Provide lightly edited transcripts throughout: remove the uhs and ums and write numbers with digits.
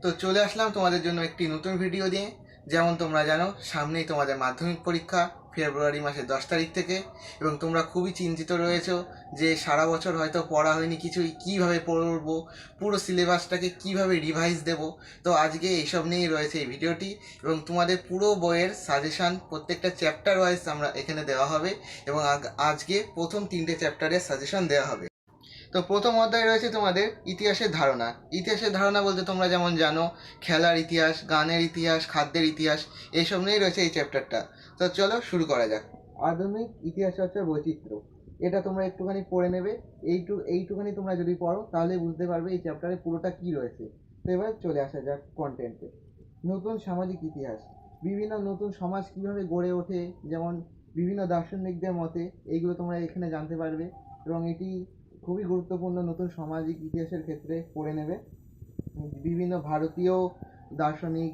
তো চলে আসলাম তোমাদের জন্য একটি নতুন ভিডিও নিয়ে। যেমন তোমরা জানো, সামনেই তোমাদের মাধ্যমিক পরীক্ষা ফেব্রুয়ারি মাসের 10 তারিখ থেকে, এবং তোমরা খুবই চিন্তিত রয়েছো যে সারা বছর হয়তো পড়া হয়নি কিছুই, কীভাবে পড়বো, পুরো সিলেবাসটাকে কিভাবে রিভাইজ দেব। তো আজকে এইসব নিয়েই রয়েছে এই ভিডিওটি, এবং তোমাদের পুরো বইয়ের সাজেশান প্রত্যেকটা চ্যাপ্টার ওয়াইজ আমরা এখানে দেওয়া হবে, এবং আজকে প্রথম 3টে চ্যাপ্টারের সাজেশান দেওয়া হবে। তো প্রথম অধ্যায় রয়েছে তোমাদের ইতিহাসের ধারণা। ইতিহাসের ধারণা বলতে তোমরা যেমন জানো, খেলার ইতিহাস, গানের ইতিহাস, খাদ্যের ইতিহাস, এইসব নিয়েই রয়েছে এই চ্যাপ্টারটা। তো চলো শুরু করা যাক। আধুনিক ইতিহাস হচ্ছে বৈচিত্র্য, এটা তোমরা একটুখানি পড়ে নেবে। এইটুখানি তোমরা যদি পড়ো তাহলে বুঝতে পারবে এই চ্যাপ্টারে পুরোটা কী রয়েছে। তো এবার চলে আসা যাক কন্টেন্টে। নতুন সামাজিক ইতিহাস, বিভিন্ন নতুন সমাজ কীভাবে গড়ে ওঠে, যেমন বিভিন্ন দার্শনিকদের মতে, এইগুলো তোমরা এখানে জানতে পারবে, এবং এটি খুবই গুরুত্বপূর্ণ নতুন সামাজিক ইতিহাসের ক্ষেত্রে পড়ে নেবে। বিভিন্ন ভারতীয় দার্শনিক,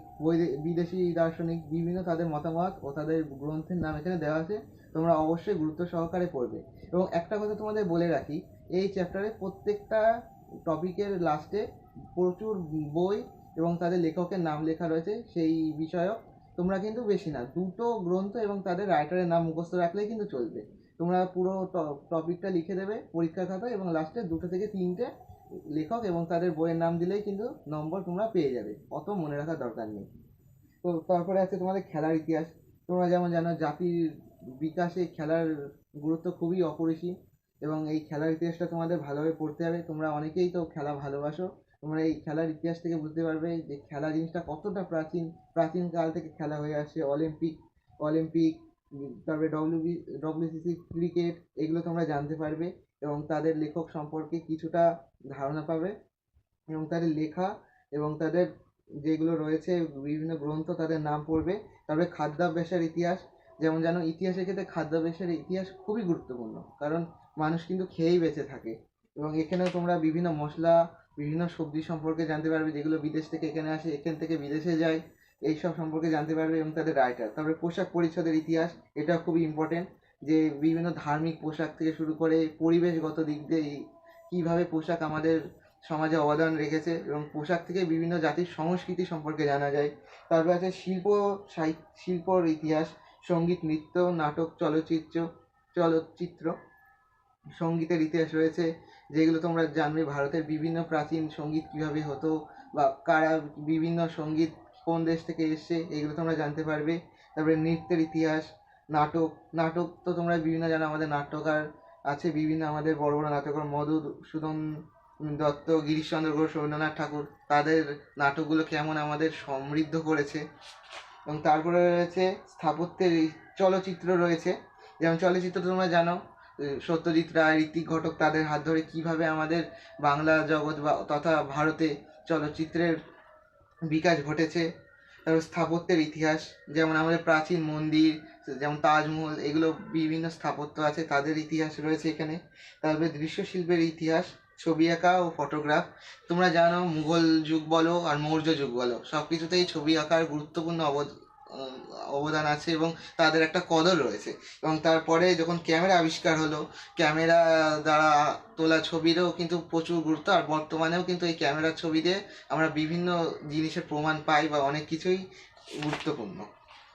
বিদেশি দার্শনিক, বিভিন্ন তাদের মতামত ও তাদের গ্রন্থের নাম এখানে দেওয়া আছে, তোমরা অবশ্যই গুরুত্ব সহকারে পড়বে। এবং একটা কথা তোমাদের বলে রাখি, এই চ্যাপ্টারে প্রত্যেকটা টপিকের লাস্টে প্রচুর বই এবং তাদের লেখকের নাম লেখা রয়েছে সেই বিষয়ক। তোমরা কিন্তু বেশি না, 2টো গ্রন্থ এবং তাদের রাইটারের নাম মুখস্থ রাখলেই কিন্তু চলবে। তোমরা পুরো টপিকটা লিখে দেবে পরীক্ষার খাতায়, এবং লাস্টে 2 থেকে 3টে লেখক এবং তাদের বইয়ের নাম দিলেই কিন্তু নম্বর তোমরা পেয়ে যাবে, অত মনে রাখার দরকার নেই। তো তারপরে আছে তোমাদের খেলার ইতিহাস। তোমরা যেমন জানো, জাতির বিকাশে খেলার গুরুত্ব খুবই অপরিসীম, এবং এই খেলার ইতিহাসটা তোমাদের ভালোভাবে পড়তে হবে। তোমরা অনেকেই তো খেলা ভালোবাসো, তোমরা এই খেলার ইতিহাস থেকে বুঝতে পারবে যে খেলা জিনিসটা কতটা প্রাচীন কাল থেকে খেলা হয়ে আসছে। অলিম্পিক, তারপরে ডব্লিউসিসি ক্রিকেট, এগুলো তোমরা জানতে পারবে, এবং তাদের লেখক সম্পর্কে কিছুটা ধারণা পাবে, এবং তাদের লেখা এবং তাদের যেগুলো রয়েছে বিভিন্ন গ্রন্থ, তাদের নাম পড়বে। তারপরে খাদ্যাভ্যাসের ইতিহাস, যেমন জানো ইতিহাসের ক্ষেত্রে খাদ্যাভ্যাসের ইতিহাস খুবই গুরুত্বপূর্ণ, কারণ মানুষ কিন্তু খেয়েই বেঁচে থাকে, এবং এখানেও তোমরা বিভিন্ন মশলা, বিভিন্ন সবজি সম্পর্কে জানতে পারবে, যেগুলো বিদেশ থেকে এখানে আসে, এখান থেকে বিদেশে যায়, এইসব সম্পর্কে জানতে পারবে, এবং তাদের রাইটার। তারপরে পোশাক পরিচ্ছদের ইতিহাস, এটা খুবই ইম্পর্টেন্ট, যে বিভিন্ন ধার্মিক পোশাক থেকে শুরু করে পরিবেশগত দিক দিয়ে কীভাবে পোশাক আমাদের সমাজে অবদান রেখেছে, এবং পোশাক থেকে বিভিন্ন জাতির সংস্কৃতি সম্পর্কে জানা যায়। তারপর আছে শিল্পর ইতিহাস, সঙ্গীত, নৃত্য, নাটক, চলচ্চিত্র সঙ্গীতের ইতিহাস রয়েছে, যেগুলো তোমরা জানবে। ভারতের বিভিন্ন প্রাচীন সঙ্গীত কীভাবে হতো, বা কারা বিভিন্ন সঙ্গীত কোন দেশ থেকে এসছে, এগুলো তোমরা জানতে পারবে। তারপরে নৃত্যের ইতিহাস, নাটক তো তোমরা বিভিন্ন জানো, আমাদের নাট্যকার আছে বিভিন্ন, আমাদের বড় বড় নাটককার মধুসূদন দত্ত, গিরিশচন্দ্র ঘোষ, রবীন্দ্রনাথ ঠাকুর, তাদের নাটকগুলো কেমন আমাদের সমৃদ্ধ করেছে। এবং তারপরে রয়েছে স্থাপত্যের চলচ্চিত্র রয়েছে, যেমন চলচ্চিত্র তোমরা জানো, সত্যজিৎ রায়, ঋত্বিক ঘটক, তাদের হাত ধরে কীভাবে আমাদের বাংলা জগৎ বা তথা ভারতে চলচ্চিত্রের বিকাশ ঘটেছে। তারপর স্থাপত্যের ইতিহাস, যেমন আমাদের প্রাচীন মন্দির, যেমন তাজমহল, এগুলো বিভিন্ন স্থাপত্য আছে, তাদের ইতিহাস রয়েছে এখানে। তারপরে দৃশ্যশিল্পের ইতিহাস, ছবি আঁকা ও ফটোগ্রাফ। তোমরা জানো মুঘল যুগ বলো আর মৌর্য যুগ বলো, সব কিছুতেই ছবি আঁকার গুরুত্বপূর্ণ অবদান আছে, এবং তাদের একটা কদর রয়েছে। এবং তারপরে যখন ক্যামেরা আবিষ্কার হলো, ক্যামেরা দ্বারা তোলা ছবিরও কিন্তু প্রচুর গুরুত্ব, আর বর্তমানেও কিন্তু এই ক্যামেরার ছবি দিয়ে আমরা বিভিন্ন জিনিসের প্রমাণ পাই, বা অনেক কিছুই গুরুত্বপূর্ণ।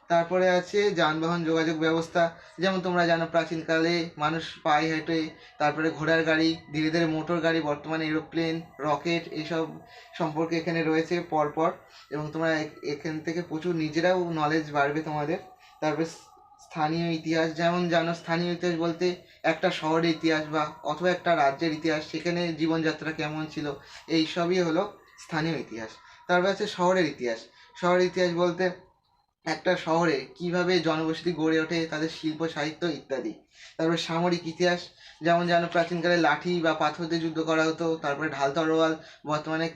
তারপরে আছে যানবাহন যোগাযোগ ব্যবস্থা, যেমন তোমরা জানো প্রাচীনকালে মানুষ পায়ে হেঁটে, তারপরে ঘোড়ার গাড়ি, ধীরে ধীরে মোটর গাড়ি, বর্তমানে এরোপ্লেন, রকেট, এইসব সম্পর্কে এখানে রয়েছে পরপর, এবং তোমরা এখান থেকে প্রচুর নিজেরাও নলেজ বাড়বে তোমাদের। তারপরে স্থানীয় ইতিহাস, যেমন জানো স্থানীয় ইতিহাস বলতে একটা শহরের ইতিহাস বা অথবা একটা রাজ্যের ইতিহাস, সেখানে জীবনযাত্রা কেমন ছিল, এই সবই হলো স্থানীয় ইতিহাস। তারপর আছে শহরের ইতিহাস বলতে একটা শহরে কিভাবে জনবসতি গড়ে ওঠে, তাদের শিল্প, সাহিত্য ইত্যাদি। তারপরে সামরিক ইতিহাস, যেমন জানো প্রাচীনকালে লাঠি বা পাথর দিয়ে যুদ্ধ করা হতো, তারপরে ঢাল তরোয়াল, বর্তমানে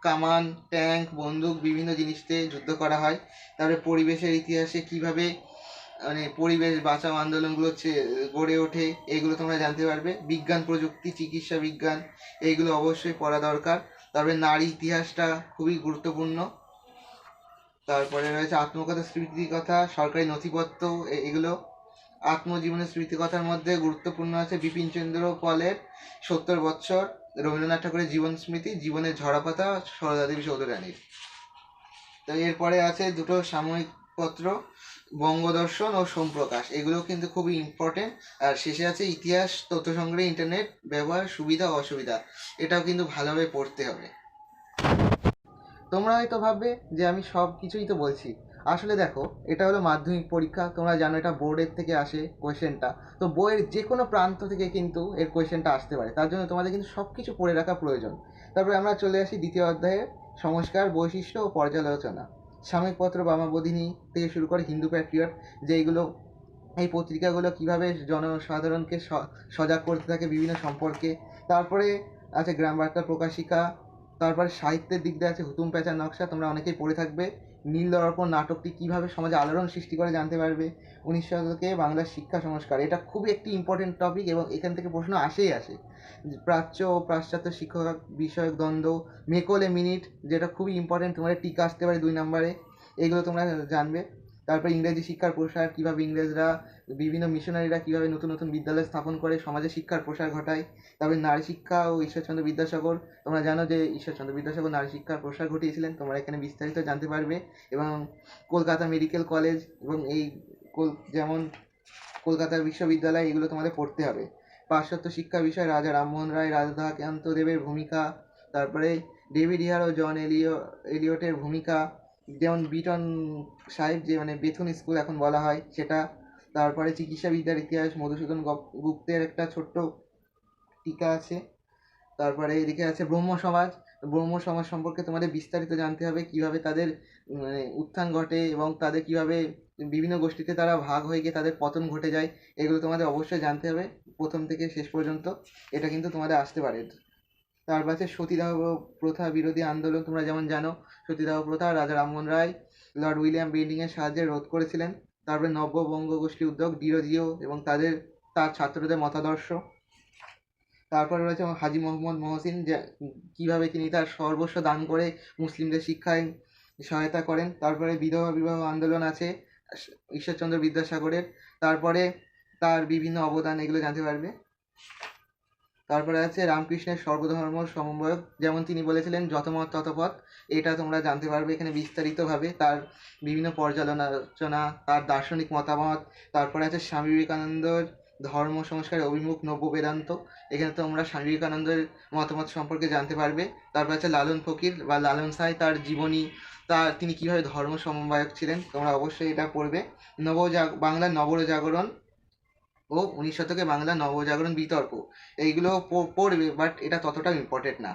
কামান, ট্যাঙ্ক, বন্দুক, বিভিন্ন জিনিস দিয়ে যুদ্ধ করা হয়। তারপরে পরিবেশের ইতিহাসে কিভাবে মানে পরিবেশ বাঁচাও আন্দোলনগুলো গড়ে ওঠে, এগুলো তোমরা জানতে পারবে। বিজ্ঞান, প্রযুক্তি, চিকিৎসা বিজ্ঞান, এইগুলো অবশ্যই পড়া দরকার। তারপরে নারী ইতিহাসটা খুবই গুরুত্বপূর্ণ। তারপরে রয়েছে আত্মকথা, স্মৃতিকথা, সরকারি নথিপত্র, এগুলো। আত্মজীবনের স্মৃতিকথার মধ্যে গুরুত্বপূর্ণ আছে বিপিন চন্দ্র পালের 70 বৎসর, রবীন্দ্রনাথ ঠাকুরের জীবন স্মৃতি, জীবনের ঝরাপাতা, সারদা দেবী চৌধুরানীর। তো এরপরে আছে দুটো সাময়িক পত্র, বঙ্গদর্শন ও সোমপ্রকাশ, এগুলো কিন্তু খুবই ইম্পর্টেন্ট। আর শেষে আছে ইতিহাস, তথ্য সংগ্রহে ইন্টারনেট ব্যবহার, সুবিধা অসুবিধা, এটাও কিন্তু ভালোভাবে পড়তে হবে। তোমরা হয়তো ভাববে যে আমি সব কিছুই তো বলছি, আসলে দেখো এটা হলো মাধ্যমিক পরীক্ষা, তোমরা জানো এটা বোর্ডের থেকে আসে কোয়েশ্চেনটা, তো বইয়ের যে কোনো প্রান্ত থেকে কিন্তু এর কোয়েশ্চেনটা আসতে পারে, তার জন্য তোমাদের কিন্তু সব কিছু পড়ে রাখা প্রয়োজন। তারপরে আমরা চলে আসি দ্বিতীয় অধ্যায়ে, সংস্কার, বৈশিষ্ট্য ও পর্যালোচনা। সাময়িক পত্র, বামাবোধিনী থেকে শুরু করে হিন্দু প্যাট্রিয়ট, যেইগুলো এই পত্রিকাগুলো কীভাবে জনসাধারণকে সজাগ করতে থাকে বিভিন্ন সম্পর্কে। তারপরে আছে গ্রাম বার্তা প্রকাশিকা। তারপরে সাহিত্যের দিক দিয়ে আছে হুতুম প্যাঁচার নকশা, তোমরা অনেকেই পড়ে থাকবে। নীল দর্পণ নাটকটি কীভাবে সমাজে আলোড়ন সৃষ্টি করে জানতে পারবে। 19 শতকে বাংলার শিক্ষা সংস্কার, এটা খুবই একটি ইম্পর্টেন্ট টপিক এবং এখান থেকে প্রশ্ন আসেই আসে। প্রাচ্য ও পাশ্চাত্য শিক্ষক বিষয়ক দ্বন্দ্ব, মেকলে মিনিট, যেটা খুবই ইম্পর্টেন্ট, তোমাদের টিকা আসতে পারে 2 নম্বরে, এগুলো তোমরা জানবে। তারপরে ইংরেজি শিক্ষার প্রসার, কীভাবে ইংরেজরা, বিভিন্ন মিশনারিরা কীভাবে নতুন নতুন বিদ্যালয় স্থাপন করে সমাজে শিক্ষার প্রসার ঘটায়। তারপরে নারী শিক্ষা ও ঈশ্বরচন্দ্র বিদ্যাসাগর, তোমরা জানো যে ঈশ্বরচন্দ্র বিদ্যাসাগর নারী শিক্ষার প্রসার ঘটিয়েছিলেন, তোমরা এখানে বিস্তারিত জানতে পারবে। এবং কলকাতা মেডিকেল কলেজ এবং এই যেমন কলকাতা বিশ্ববিদ্যালয়, এগুলো তোমাদের পড়তে হবে। পাশ্চাত্য শিক্ষা বিষয়, রাজা রামমোহন রায়, রাধাকান্ত দেবের ভূমিকা। তারপরে ডেভিড হিয়ার ও জন এলিয়টের ভূমিকা, যেমন বিটন সাহেব, যে মানে বেথুন স্কুল এখন বলা হয় সেটা। তারপরে চিকিৎসাবিদ্যার ইতিহাস, মধুসূদন গুপ্তের একটা ছোট্ট টিকা আছে। তারপরে এদিকে আছে ব্রহ্ম সমাজ। ব্রহ্ম সমাজ সম্পর্কে তোমাদের বিস্তারিত জানতে হবে, কিভাবে তাদের উত্থান ঘটে এবং তাদের কিভাবে বিভিন্ন গোষ্ঠীতে তারা ভাগ হয়ে গিয়ে তাদের পতন ঘটে যায়, এগুলো তোমাদের অবশ্যই জানতে হবে প্রথম থেকে শেষ পর্যন্ত, এটা কিন্তু তোমাদের আসতে পারে। তারপর আছে সতীদাহ প্রথা বিরোধী আন্দোলন, তোমরা যেমন জানো সতীদাহ প্রথা রাজা রামমোহন রায় লর্ড উইলিয়াম বেন্টিংয়ের সাহায্যে রোধ করেছিলেন। তারপরে নব্য বঙ্গ গোষ্ঠী উদ্যোগ, ডিরোজিও এবং তার ছাত্রদের মতাদর্শ। তারপরে রয়েছে হাজী মোহাম্মদ মহসিন, যে কীভাবে তিনি তার সর্বস্ব দান করে মুসলিমদের শিক্ষায় সহায়তা করেন। তারপরে বিধবা বিবাহ আন্দোলন আছে ঈশ্বরচন্দ্র বিদ্যাসাগরের, তারপরে তার বিভিন্ন অবদান, এগুলো জানতে পারবে। তারপরে আছে রামকৃষ্ণের সর্বধর্ম সমন্বয়ক, যেমন তিনি বলেছিলেন যত মত তত পথ, এটা তোমরা জানতে পারবে এখানে বিস্তারিতভাবে, তার বিভিন্ন পর্যালোচনা, তার দার্শনিক মতামত। তারপরে আছে স্বামী বিবেকানন্দর ধর্ম সংস্কারের অভিমুখ নব্য বেদান্ত, এখানে তোমরা স্বামী বিবেকানন্দের মতামত সম্পর্কে জানতে পারবে। তারপর আছে লালন ফকির বা লালন সাঁই, তার জীবনী, তিনি কীভাবে ধর্ম সমন্বয়ক ছিলেন, তোমরা অবশ্যই এটা পড়বে। বাংলার নবজাগরণ ও 19 শতকে বাংলা নবজাগরণ বিতর্ক, এইগুলো পড়বে, বাট এটা ততটা ইম্পর্টেন্ট না।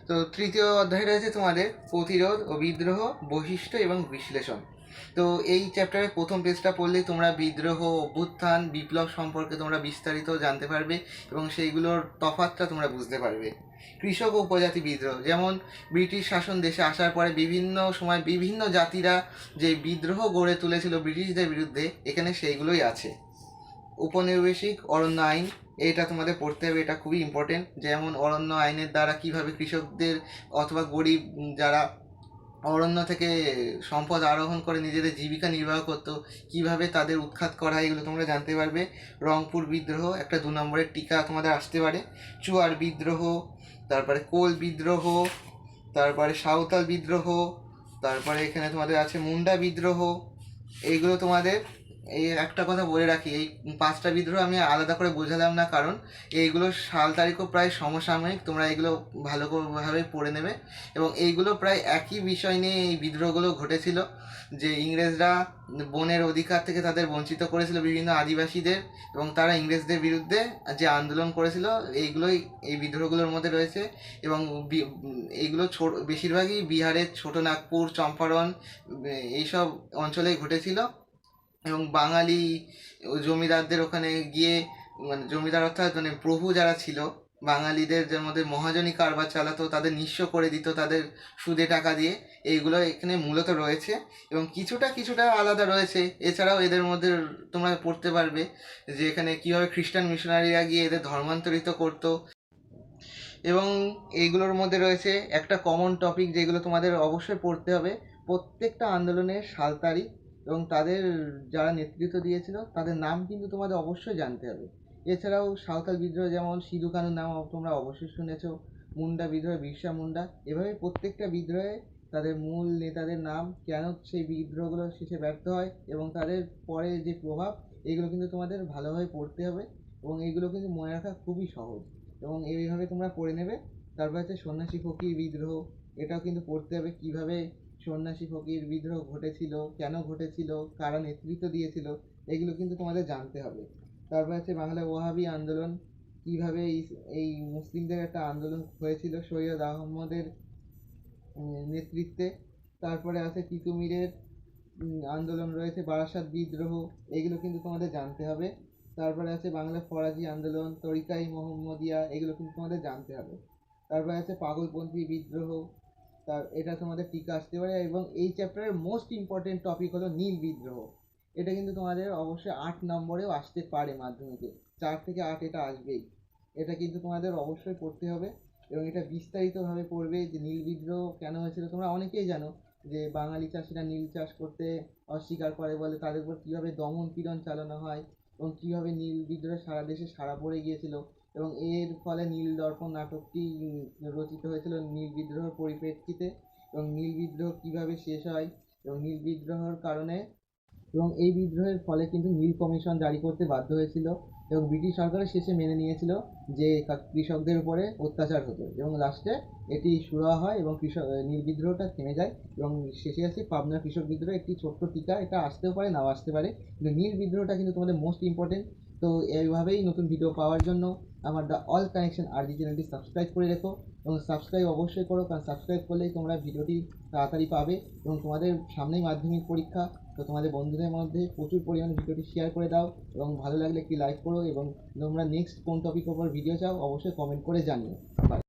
তো তৃতীয় অধ্যায় রয়েছে তোমাদের প্রতিরোধ ও বিদ্রোহ, বৈশিষ্ট্য এবং বিশ্লেষণ। তো এই চ্যাপ্টারের প্রথম পেজটা পড়লেই তোমরা বিদ্রোহ, অভ্যুত্থান, বিপ্লব সম্পর্কে তোমরা বিস্তারিত জানতে পারবে এবং সেইগুলোর তফাৎটা তোমরা বুঝতে পারবে। কৃষক ও উপজাতি বিদ্রোহ, যেমন ব্রিটিশ শাসন দেশে আসার পরে বিভিন্ন সময় বিভিন্ন জাতিরা যে বিদ্রোহ গড়ে তুলেছিল ব্রিটিশদের বিরুদ্ধে, এখানে সেইগুলোই আছে। উপনিবেশিক অরণ্য আইন, এটা তোমাদের পড়তে হবে, এটা খুবই ইম্পর্টেন্ট। যেমন অরণ্য আইনের দ্বারা কিভাবে কৃষকদের অথবা গরিব যারা অরণ্য থেকে সম্পদ আরোহণ করে নিজেদের জীবিকা নির্বাহ করতো, কিভাবে তাদের উৎখাত করা হয়, এগুলো তোমরা জানতে পারবে। রংপুর বিদ্রোহ একটা 2 নম্বরের টিকা তোমাদের আসতে পারে। চুয়ার বিদ্রোহ, তারপরে কোল বিদ্রোহ, তারপরে সাঁওতাল বিদ্রোহ, তারপরে এখানে তোমাদের আছে মুন্ডা বিদ্রোহ। এইগুলো তোমাদের, এই একটা কথা বলে রাখি, এই 5টা বিদ্রোহ আমি আলাদা করে বোঝালাম না, কারণ এইগুলো সাল তারিখও প্রায় সমসাময়িক, তোমরা এগুলো ভালোভাবে পড়ে নেবে। এবং এইগুলো প্রায় একই বিষয় নিয়ে এই বিদ্রোহগুলো ঘটেছিল, যে ইংরেজরা বনের অধিকার থেকে তাদের বঞ্চিত করেছিল বিভিন্ন আদিবাসীদের, এবং তারা ইংরেজদের বিরুদ্ধে যে আন্দোলন করেছিল, এইগুলোই এই বিদ্রোহগুলোর মধ্যে রয়েছে। এবং এইগুলো বেশিরভাগই বিহারের ছোটনাগপুর, চম্পারণ, এইসব অঞ্চলেই ঘটেছিল। এবং বাঙালি জমিদারদের ওখানে গিয়ে, মানে জমিদার অর্থাৎ মানে প্রভু যারা ছিল বাঙালিদের, যার মধ্যে মহাজনী কারবার চালাতো, তাদের নিঃস্ব করে দিত তাদের সুদে টাকা দিয়ে, এইগুলো এখানে মূলত রয়েছে। এবং কিছুটা আলাদা রয়েছে, এছাড়াও এদের মধ্যে তোমরা পড়তে পারবে যে এখানে কীভাবে খ্রিস্টান মিশনারিরা গিয়ে এদের ধর্মান্তরিত করতো। এবং এইগুলোর মধ্যে রয়েছে একটা কমন টপিক, যেগুলো তোমাদের অবশ্যই পড়তে হবে, প্রত্যেকটা আন্দোলনের সাল তারিখ এবং তাদের যারা নেতৃত্ব দিয়েছিল তাদের নাম কিন্তু তোমাদের অবশ্যই জানতে হবে। এছাড়াও সাঁওতাল বিদ্রোহ যেমন সিধু কানুর নাম তোমরা অবশ্যই শুনেছো, মুন্ডা বিদ্রোহ বিরসা মুন্ডা, এভাবে প্রত্যেকটা বিদ্রোহে তাদের মূল নেতাদের নাম, কেন সেই বিদ্রোহগুলো শেষে ব্যর্থ হয় এবং তাদের পরে যে প্রভাব, এইগুলো কিন্তু তোমাদের ভালোভাবে পড়তে হবে এবং এইগুলো কিন্তু মনে রাখা খুবই সহজ এবং এইভাবে তোমরা পড়ে নেবে। তারপর হচ্ছে সন্ন্যাসী ফকির বিদ্রোহ, এটাও কিন্তু পড়তে হবে, কীভাবে সন্ন্যাসী ফকির বিদ্রোহ ঘটেছিল, কেন ঘটেছিল, কারা নেতৃত্ব দিয়েছিল, এগুলো কিন্তু তোমাদের জানতে হবে। তারপর হচ্ছে বাংলায় ওয়াহাবি আন্দোলন, কীভাবে এই মুসলিমদের একটা আন্দোলন হয়েছিল সৈয়দ আহমদের নেতৃত্বে। তারপরে আছে তিতুমিরের আন্দোলন রয়েছে, বারাসাত বিদ্রোহ, এগুলো কিন্তু তোমাদের জানতে হবে। তারপরে আছে বাংলা ফরাজি আন্দোলন, তরিকাই মোহাম্মদিয়া, এগুলো কিন্তু তোমাদের জানতে হবে। তারপরে আছে পাগলপন্থী বিদ্রোহ, এটা তোমাদের টিকা আসতে পারে। এবং এই চ্যাপ্টারের মোস্ট ইম্পর্টেন্ট টপিক হলো নীল বিদ্রোহ। এটা কিন্তু তোমাদের অবশ্যই 8 নম্বরেও আসতে পারে মাধ্যমিকে, 4 থেকে 8 এটা আসবেই। এটা কিন্তু তোমাদের অবশ্যই পড়তে হবে এবং এটা বিস্তারিতভাবে পড়বে যে নীল বিদ্রোহ কেন হয়েছিল। তোমরা অনেকেই জানো যে বাঙালি চাষিরা নীল চাষ করতে অস্বীকার করে বলে, তাদের উপর কীভাবে দমন পীড়ন চালানো হয় এবং কীভাবে নীল বিদ্রোহ সারা দেশে সাড়া পড়ে গিয়েছিল এবং এর ফলে নীল দর্পণ নাটকটি রচিত হয়েছিল নীল বিদ্রোহের পরিপ্রেক্ষিতে এবং নীল বিদ্রোহ কীভাবে শেষ হয় এবং নীল বিদ্রোহের কারণে এবং এই বিদ্রোহের ফলে কিন্তু নীল কমিশন জারি করতে বাধ্য হয়েছিল এবং ব্রিটিশ সরকারের শেষে মেনে নিয়েছিল যে কৃষকদের উপরে অত্যাচার হতো এবং লাস্টে এটি সুরাহা হয় এবং নীল বিদ্রোহটা থেমে যায় এবং শেষে আসে পাবনা কৃষক বিদ্রোহ। একটি ছোট্ট টিকা, এটা আসতেও পারে নাও আসতে পারে, কিন্তু নীল বিদ্রোহটা কিন্তু তোমাদের মোস্ট ইম্পর্টেন্ট। তো এইভাবেই নতুন ভিডিও পাওয়ার জন্য আমার দ্য অল কানেকশন আরজি চ্যানেলটি সাবস্ক্রাইব করে রেখো এবং সাবস্ক্রাইব অবশ্যই করো, কারণ সাবস্ক্রাইব করলেই তোমরা ভিডিওটি তাড়াতাড়ি পাবে এবং তোমাদের সামনেই মাধ্যমিক পরীক্ষা। তো তোমাদের বন্ধুদের মধ্যে প্রচুর পরিমাণে ভিডিওটি শেয়ার করে দাও এবং ভালো লাগলে একটি লাইক করো এবং তোমরা নেক্সট কোন টপিক ওপর ভিডিও চাও অবশ্যই কমেন্ট করে জানিও। বাই।